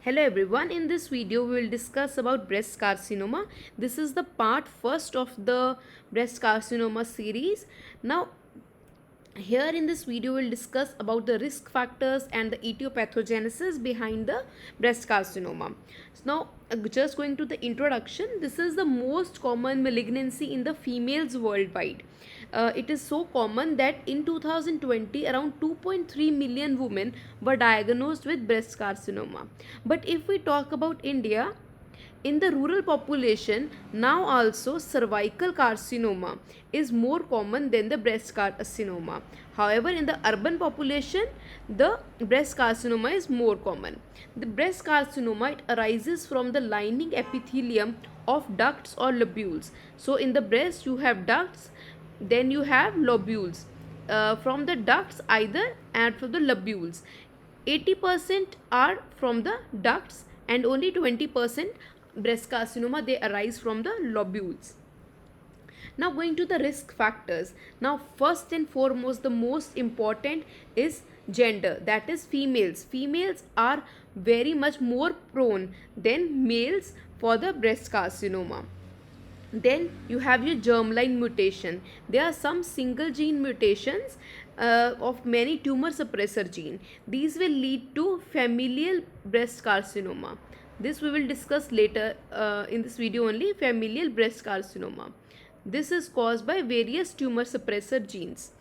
Hello everyone, in this video we will discuss about breast carcinoma. This is the part first of the breast carcinoma series. Now here in this video we'll discuss about the risk factors and the etiopathogenesis behind the breast carcinoma. So now just going to the introduction, this is the most common malignancy in the females worldwide. It is so common that in 2020 around 2.3 million women were diagnosed with breast carcinoma. But if we talk about India, in the rural population, now also cervical carcinoma is more common than the breast carcinoma. However, in the urban population, the breast carcinoma is more common. The breast carcinoma, it arises from the lining epithelium of ducts or lobules. So, in the breast, you have ducts, then you have lobules. From the ducts either and from the lobules. 80% are from the ducts and only 20% breast carcinoma they arise from the lobules. Now going to the risk factors. Now first and foremost, the most important is gender, that is females. Females are very much more prone than males for the breast carcinoma. Then you have your germline mutation. There are some single gene mutations of many tumor suppressor gene. These will lead to familial breast carcinoma. This we will discuss later in this video only. Familial breast carcinoma. This is caused by various tumor suppressor genes.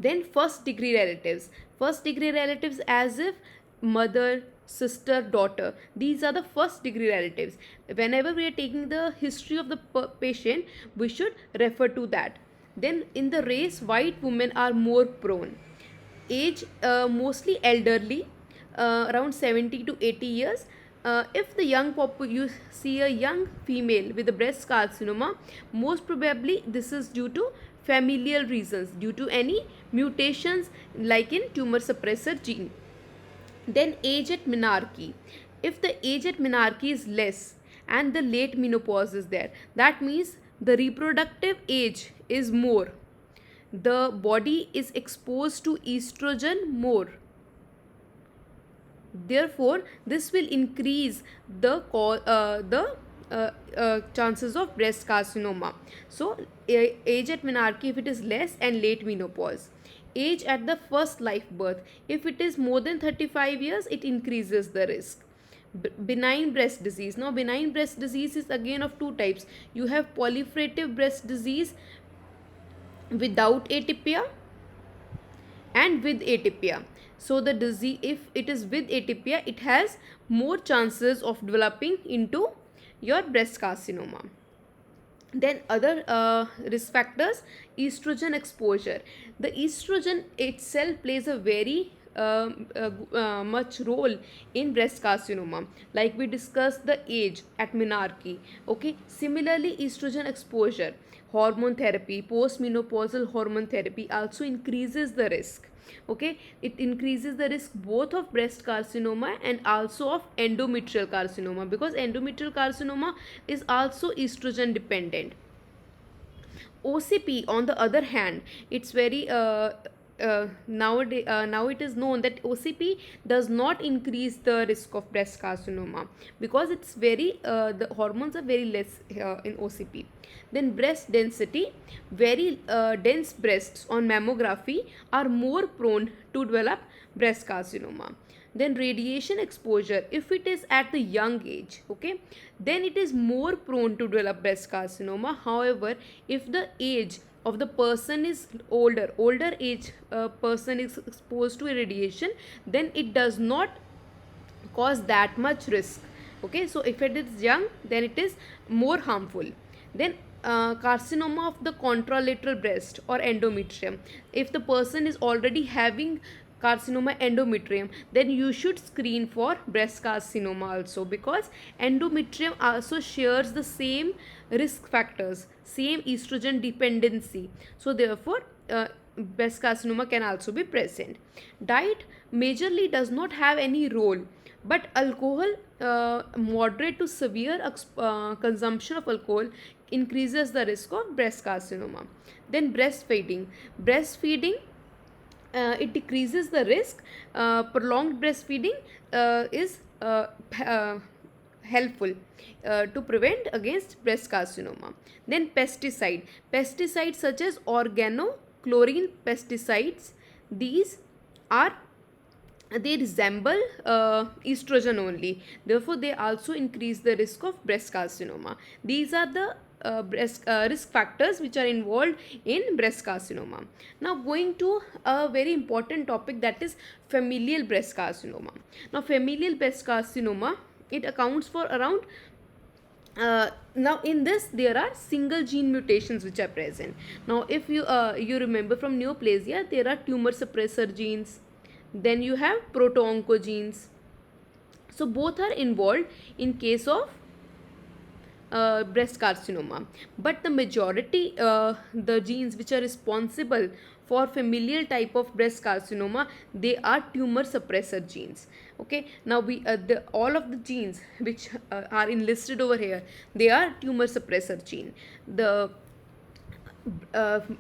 Then first degree relatives. First degree relatives as if mother, sister, daughter. These are the first degree relatives. Whenever we are taking the history of the patient, we should refer to that. Then in the race, white women are more prone. Age mostly elderly, around 70 to 80 years. If the you see a young female with a breast carcinoma, most probably this is due to familial reasons, due to any mutations like in tumor suppressor gene. Then age at menarche. If the age at menarche is less and the late menopause is there, that means the reproductive age is more. The body is exposed to estrogen more. Therefore, this will increase the chances of breast carcinoma. So, age at menarche if it is less and late menopause. Age at the first live birth. If it is more than 35 years, it increases the risk. Benign breast disease. Now, benign breast disease is again of two types. You have proliferative breast disease without atypia and with atypia. So, the disease, if it is with atypia, it has more chances of developing into your breast carcinoma. Then other risk factors, estrogen exposure. The estrogen itself plays a very much role in breast carcinoma. Like we discussed the age at menarche. Okay. Similarly, estrogen exposure, hormone therapy, postmenopausal hormone therapy also increases the risk. Okay, it increases the risk both of breast carcinoma and also of endometrial carcinoma, because endometrial carcinoma is also estrogen dependent. OCP on the other hand, it's very now it is known that OCP does not increase the risk of breast carcinoma, because it's very the hormones are very less in OCP. Then breast density, very dense breasts on mammography are more prone to develop breast carcinoma. Then radiation exposure, if it is at the young age, okay, then it is more prone to develop breast carcinoma. However, if the age of the person is older age person is exposed to radiation, then it does not cause that much risk. Okay, so if it is young, then it is more harmful. Then carcinoma of the contralateral breast or endometrium. If the person is already having carcinoma endometrium, then you should screen for breast carcinoma also, because endometrium also shares the same risk factors, same estrogen dependency. So therefore breast carcinoma can also be present. Diet majorly does not have any role, but alcohol, moderate to severe consumption of alcohol increases the risk of breast carcinoma. Then breastfeeding. It decreases the risk. Prolonged breastfeeding is helpful to prevent against breast carcinoma. Then pesticides such as organochlorine pesticides, these are, they resemble estrogen only, therefore they also increase the risk of breast carcinoma. These are the risk factors which are involved in breast carcinoma. Now going to a very important topic, that is familial breast carcinoma. Now familial breast carcinoma, it accounts for around now in this there are single gene mutations which are present. Now if you remember from neoplasia, there are tumor suppressor genes, then you have proto-oncogenes. So both are involved in case of breast carcinoma, but the majority the genes which are responsible for familial type of breast carcinoma, they are tumor suppressor genes. Okay, now all of the genes which are enlisted over here, they are tumor suppressor gene. The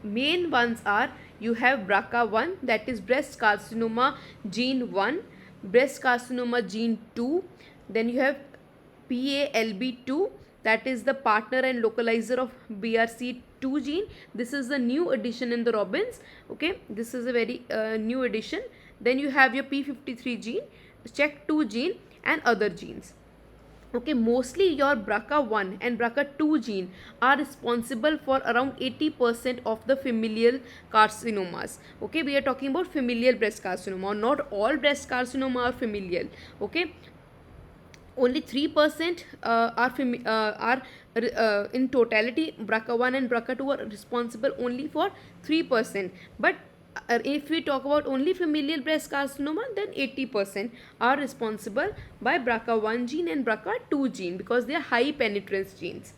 main ones are, you have BRCA1, that is breast carcinoma gene 1, breast carcinoma gene 2, then you have PALB2, that is the partner and localizer of BRC2 gene. This is the new addition in the Robbins. Okay, this is a very new addition. Then you have your P53 gene, CHEK2 gene, and other genes. Okay, mostly your BRCA1 and BRCA2 gene are responsible for around 80% of the familial carcinomas. Okay, we are talking about familial breast carcinoma. Not all breast carcinoma are familial. Okay, only 3% are in totality, BRCA1 and BRCA2 are responsible only for 3%. But if we talk about only familial breast carcinoma, then 80% are responsible by BRCA1 gene and BRCA2 gene, because they are high penetrance genes.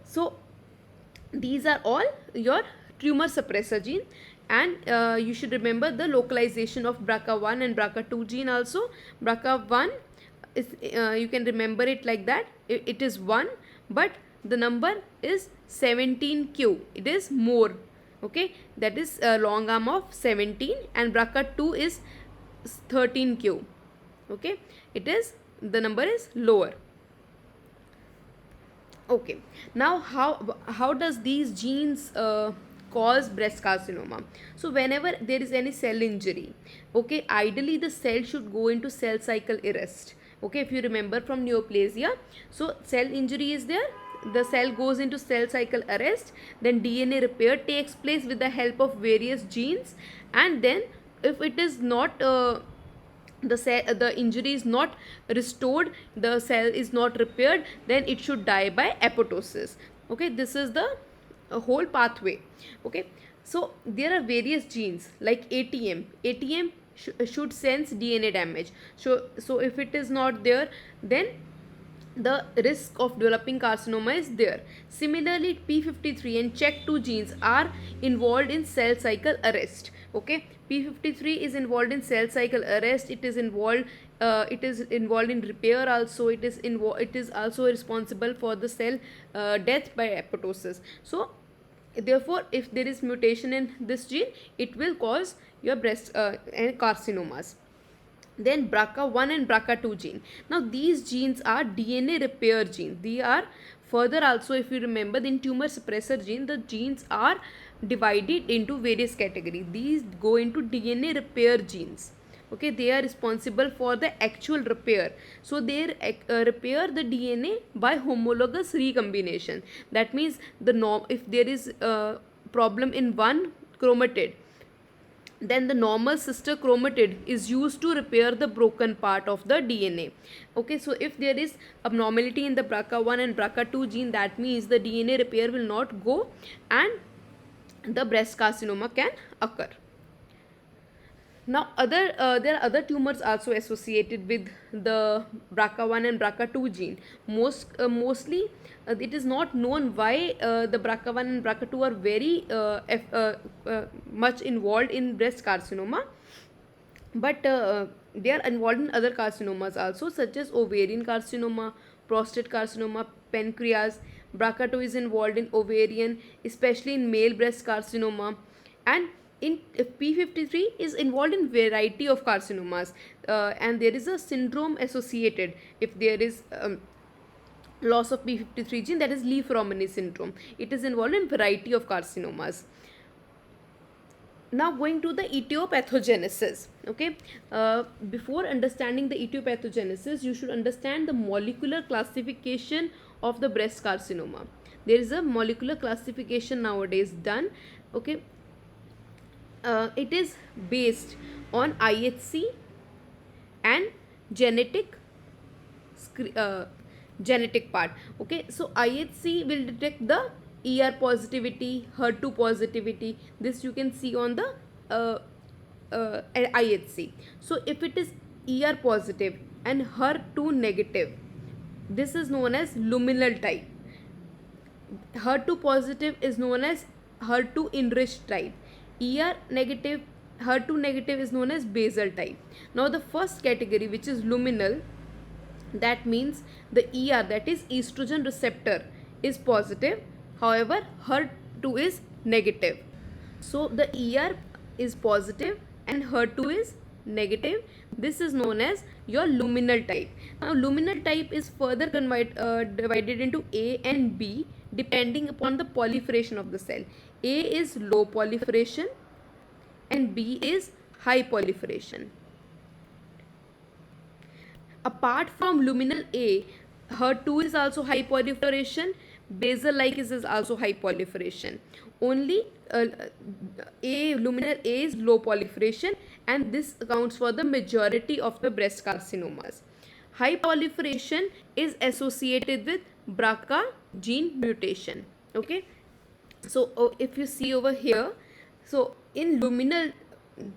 So these are all your tumor suppressor gene, and you should remember the localization of BRCA1 and BRCA2 gene also. BRCA1 is, you can remember it like that, it is 1, but the number is 17q, it is more. Okay, that is long arm of 17, and BRCA2 is 13q. Okay, it is, the number is lower. Okay, now how does these genes cause breast carcinoma? So whenever there is any cell injury, okay, ideally the cell should go into cell cycle arrest. Okay, if you remember from neoplasia, so cell injury is there, the cell goes into cell cycle arrest, then DNA repair takes place with the help of various genes, and then if it is not the injury is not restored, the cell is not repaired, then it should die by apoptosis. Okay, this is the whole pathway. Okay, so there are various genes like ATM should sense DNA damage. So if it is not there, then the risk of developing carcinoma is there. Similarly, P53 and CHEK2 genes are involved in cell cycle arrest. Okay, P53 is involved in cell cycle arrest, it is involved in repair also, it is also responsible for the cell death by apoptosis. So therefore if there is mutation in this gene, it will cause your breast carcinomas. Then BRCA1 and BRCA2 gene. Now these genes are DNA repair genes. They are further also, if you remember, in tumor suppressor gene, the genes are divided into various categories. These go into DNA repair genes. Okay, they are responsible for the actual repair. So they repair the DNA by homologous recombination. That means if there is a problem in one chromatid, then the normal sister chromatid is used to repair the broken part of the DNA. Okay, so if there is abnormality in the BRCA1 and BRCA2 gene, that means the DNA repair will not go and the breast carcinoma can occur. Now there are other tumors also associated with the BRCA1 and BRCA2 gene. Mostly it is not known why the BRCA1 and BRCA2 are very much involved in breast carcinoma, but they are involved in other carcinomas also, such as ovarian carcinoma, prostate carcinoma, pancreas. BRCA2 is involved in ovarian, especially in male breast carcinoma, and in P53 is involved in variety of carcinomas, and there is a syndrome associated if there is loss of P53 gene, that is Lee-Fromeny syndrome. It is involved in variety of carcinomas. Now going to the etiopathogenesis. Okay, before understanding the etiopathogenesis, you should understand the molecular classification of the breast carcinoma. There is a molecular classification nowadays done. Okay, it is based on IHC and genetic part. Okay, so IHC will detect the ER positivity, HER2 positivity. This you can see on the IHC. So if it is ER positive and HER2 negative, this is known as luminal type. HER2 positive is known as HER2 enriched type. ER negative, HER2 negative is known as basal type. Now the first category, which is luminal, that means the ER, that is estrogen receptor, is positive. However, HER2 is negative. So the ER is positive and HER2 is negative. This is known as your luminal type. Now luminal type is further divided into A and B depending upon the proliferation of the cell. A is low proliferation and B is high proliferation. Apart from luminal A, HER2 is also high proliferation, basal-like is also high proliferation. Only luminal A is low proliferation, and this accounts for the majority of the breast carcinomas. High proliferation is associated with BRCA gene mutation. Okay, so if you see over here, so in luminal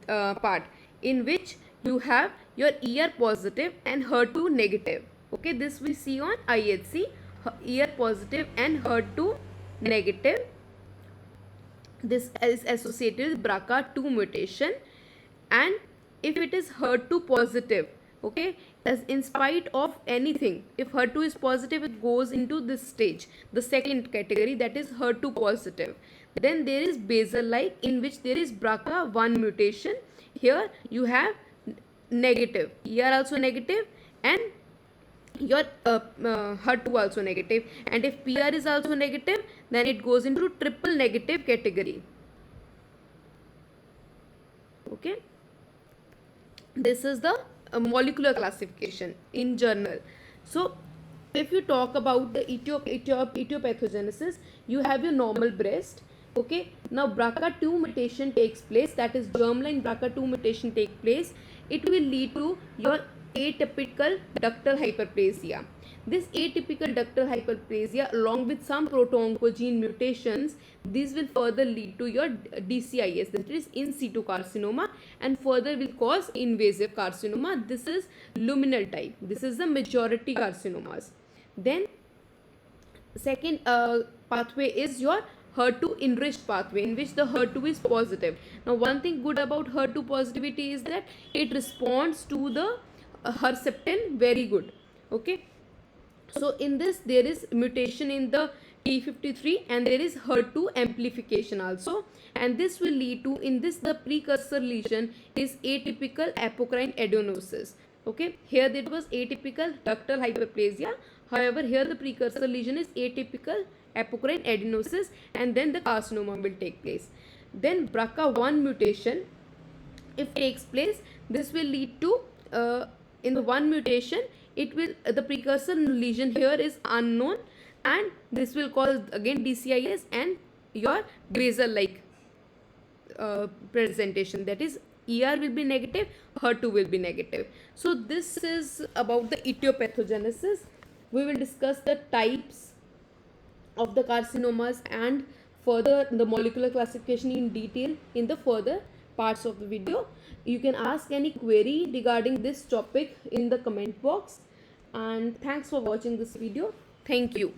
part, in which you have your ER positive and HER2 negative. Okay, this we see on IHC, ER positive and HER2 negative. This is associated with BRCA2 mutation. And if it is HER2 positive, okay, as in spite of anything, if HER2 is positive, it goes into this stage, the second category, that is HER2 positive. Then there is basal-like, in which there is BRCA1 mutation. Here you have negative, ER also negative, and your HER2 also negative. And if PR is also negative, then it goes into triple negative category. Okay, this is the molecular classification in general. So if you talk about the etiopathogenesis, you have your normal breast. Okay, now BRCA2 mutation takes place, that is germline BRCA2 mutation takes place. It will lead to your atypical ductal hyperplasia. This atypical ductal hyperplasia, along with some proto-oncogene mutations, these will further lead to your DCIS, that is in situ carcinoma, and further will cause invasive carcinoma. This is luminal type. This is the majority carcinomas. Then second pathway is your HER2 enriched pathway, in which the HER2 is positive. Now one thing good about HER2 positivity is that it responds to the Herceptin very good. Okay, so in this there is mutation in the P53 and there is HER2 amplification also, and this will lead to, in this the precursor lesion is atypical apocrine adenosis. Okay, here it was atypical ductal hyperplasia. However, here the precursor lesion is atypical apocrine adenosis, and then the carcinoma will take place. Then BRCA1 mutation, if takes place, this will lead to in the one mutation, it will the precursor lesion here is unknown, and this will cause again DCIS and your basal-like presentation, that is ER will be negative, HER2 will be negative. So this is about the etiopathogenesis. We will discuss the types of the carcinomas and further the molecular classification in detail in the further parts of the video. You can ask any query regarding this topic in the comment box, and thanks for watching this video. Thank you.